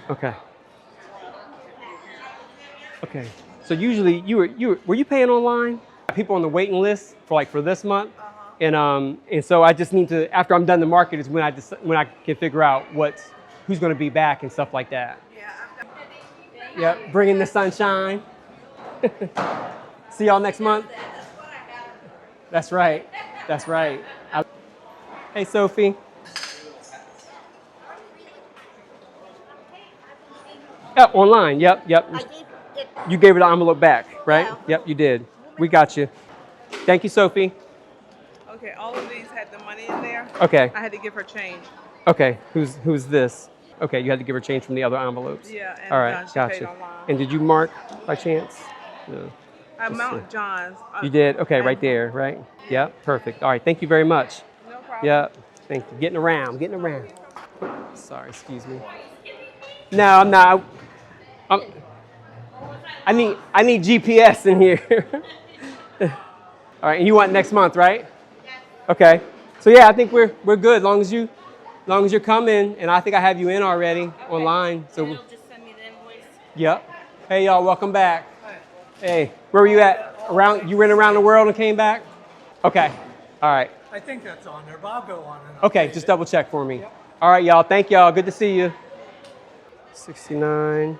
Okay. Okay. So usually were you paying online? People on the waiting list for this month, and so I just need to, after I'm done the market is when I can figure out who's going to be back and stuff like that. Yeah. Yep. Bringing the sunshine. See y'all next month. That's right. That's right. Hey, Sophie. Yep, online. Yep. You gave her the envelope back, right? Yeah. Yep, you did. We got you. Thank you, Sophie. Okay, all of these had the money in there. Okay. I had to give her change. Okay. Who's this? Okay, you had to give her change from the other envelopes. Yeah, and All right, she paid gotcha. online. And did you mark by chance? No. I Let's marked see. John's. You did? Okay, right there, right? Yep, perfect. All right, thank you very much. No problem. Yep, thank you. Getting around. Sorry, excuse me. No, I'm not. I need GPS in here. All right, and you want next month, right? Okay. So yeah, I think we're good. Long as you're coming, and I think I have you in already online. So Just send me the invoice. yep. Hey y'all, welcome back. Hey, where were you at? You went around the world and came back? Okay. All right. I think that's on there, but I'll go on and Okay, just double check for me. All right, y'all. Thank y'all. Good to see you. 69,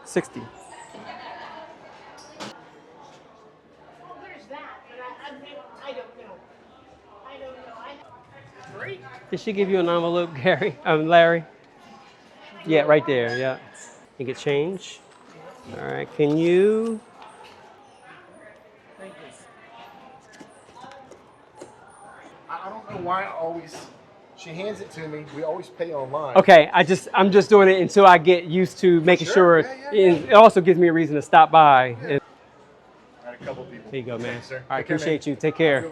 60. Where's that? But I don't know. I don't know. Free? Did she give you an envelope, Gary? Larry? Yeah, right there. Yeah. You get change. All right. Can you? Thank you. I don't know why she hands it to me. We always pay online. Okay. I'm just doing it until I get used to making sure. It also gives me a reason to stop by. I had a couple people. There you go, man. Thanks, sir. All right. Take care, Appreciate man. you. Take care.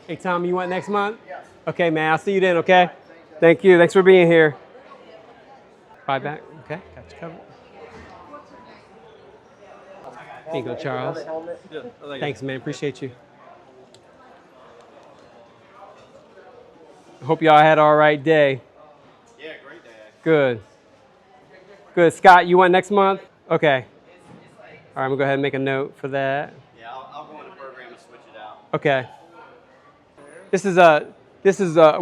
Hey, Tom, you want next month? Yes. Okay, man. I'll see you then. Okay. Thank you. Thanks for being here. Bye back. Okay. Got you covered. Here you go, Charles. Thanks, man. Appreciate you. Hope y'all had an all right day. Yeah, great day. Good. Good. Scott, you want next month? Okay. All right, I'm gonna go ahead and make a note for that. Yeah, I'll go in the program and switch it out. Okay. This is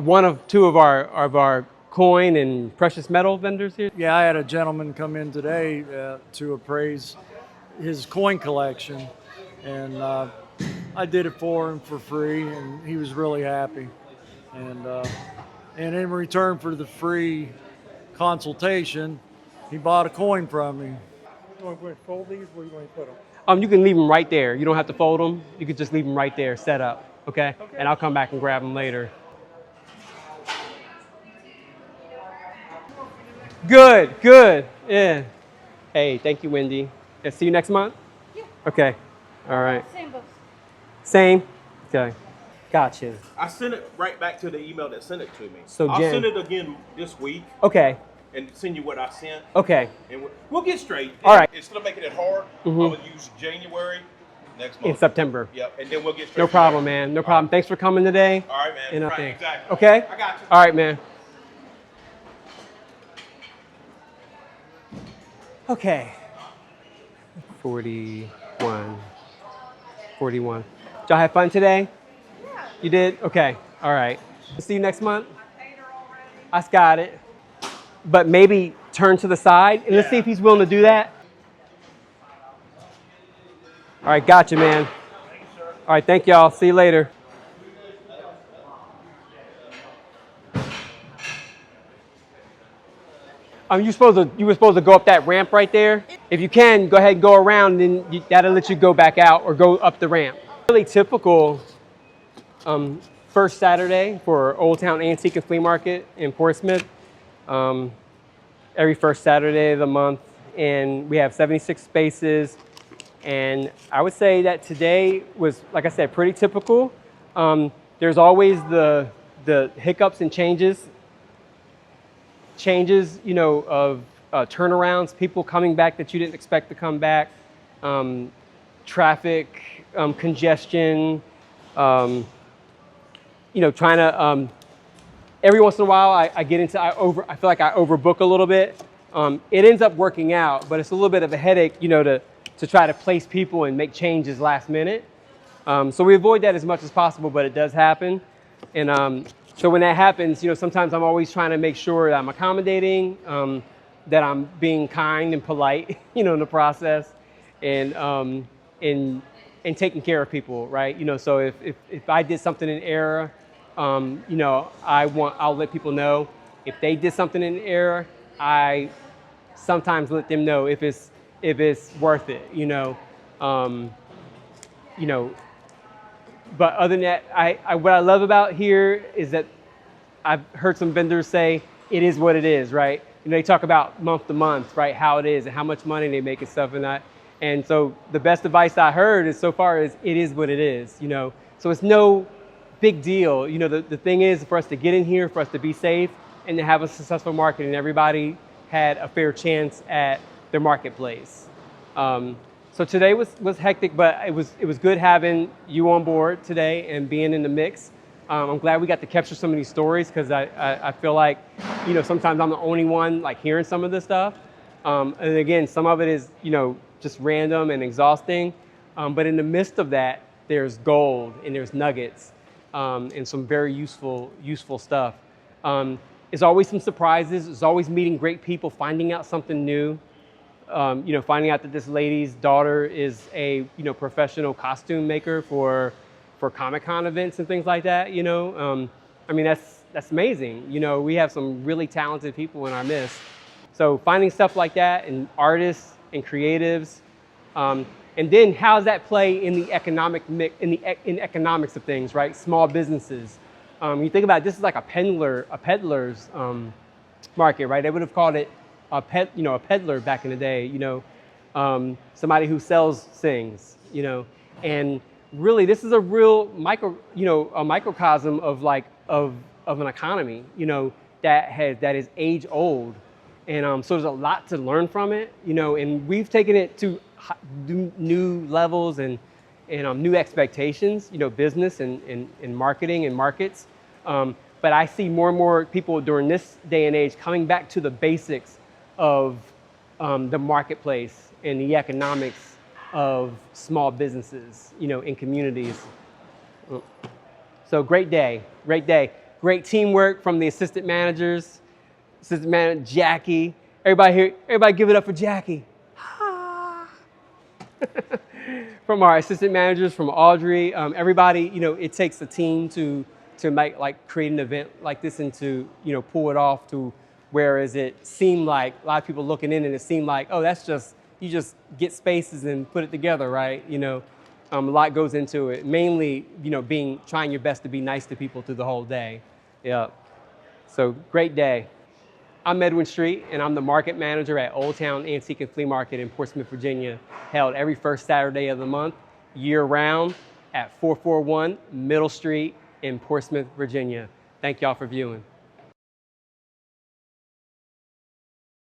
one of two of our coin and precious metal vendors here. Yeah, I had a gentleman come in today to appraise his coin collection, and I did it for him for free, and he was really happy. And in return for the free consultation, he bought a coin from me. You want to fold these? Where you want to put them? You can leave them right there. You don't have to fold them. You could just leave them right there, set up. Okay? And I'll come back and grab them later. Good. Yeah. Hey, thank you, Wendy. Yeah, see you next month? Yeah. Okay. All right. Same book. Same? Okay. Gotcha. I sent it right back to the email that sent it to me. So I'll Jen- send it again this week. Okay. And send you what I sent. Okay. And we'll get straight. All right. Instead of making it hard, Mhm. I'm going to use January next month. In September. Yep. And then we'll get straight. No from problem, there. man. No problem. Thanks for coming today. All right, man. And Right, okay. exactly. Okay? I got you. All right, man. Okay. 41. Did y'all have fun today? Yeah. You did? Okay. All right. See you next month. I got it. But maybe turn to the side and let's see if he's willing to do that. All right, gotcha, man. All right, thank y'all. See you later. You were supposed to go up that ramp right there. If you can, go ahead and go around, and then that'll let you go back out or go up the ramp. Really typical first Saturday for Old Town Antique and Flea Market in Portsmouth. Every first Saturday of the month, and we have 76 spaces. And I would say that today was, like I said, pretty typical. There's always the hiccups and changes, of turnarounds, people coming back that you didn't expect to come back, traffic, congestion, trying to, every once in a while I feel like I overbook a little bit. It ends up working out, but it's a little bit of a headache, to try to place people and make changes last minute. So we avoid that as much as possible, but it does happen. And so when that happens, sometimes I'm always trying to make sure that I'm accommodating, that I'm being kind and polite, in the process, and taking care of people, right? So if I did something in error, You know, I'll let people know if they did something in error. I sometimes let them know if it's worth it. You know, you know. But other than that, what I love about here is that I've heard some vendors say it is what it is, right? You know, they talk about month to month, right? How it is and how much money they make and stuff and that. And so the best advice I heard is so far is it is what it is, you know? So it's no big deal. You know, the thing is for us to get in here, for us to be safe and to have a successful market, and everybody had a fair chance at their marketplace. So today was hectic, but it was good having you on board today and being in the mix. I'm glad we got to capture some of these stories because I feel like, you know, sometimes I'm the only one like hearing some of this stuff. And again, some of it is, you know, just random and exhausting. But in the midst of that, there's gold and there's nuggets and some very useful stuff. There's always some surprises. There's always meeting great people, finding out something new. You know, finding out that this lady's daughter is a, you know, professional costume maker for Comic-Con events and things like that, you know. I mean, that's amazing. You know, we have some really talented people in our midst. So finding stuff like that and artists and creatives, and then how does that play in the economic mix, in economics of things, right? Small businesses. You think about it, this is like a peddler's market, right? They would have called it a peddler back in the day, you know, somebody who sells things, you know, and really this is a real microcosm of an economy, you know, that is age old, and so there's a lot to learn from it, you know, and we've taken it to new levels and new expectations, you know, business and marketing and markets, but I see more and more people during this day and age coming back to the basics of the marketplace and the economics of small businesses, you know, in communities. So great day, great teamwork from the assistant managers, assistant manager Jackie. Everybody give it up for Jackie. From our assistant managers, from Audrey, everybody, you know, it takes a team to make create an event like this and to, you know, pull it off to. Whereas it seemed like a lot of people looking in and it seemed like, oh, that's just, you just get spaces and put it together, right? You know, a lot goes into it. Mainly, you know, trying your best to be nice to people through the whole day. Yeah. So great day. I'm Edwin Street and I'm the market manager at Old Town Antique and Flea Market in Portsmouth, Virginia, held every first Saturday of the month, year round at 441 Middle Street in Portsmouth, Virginia. Thank y'all for viewing.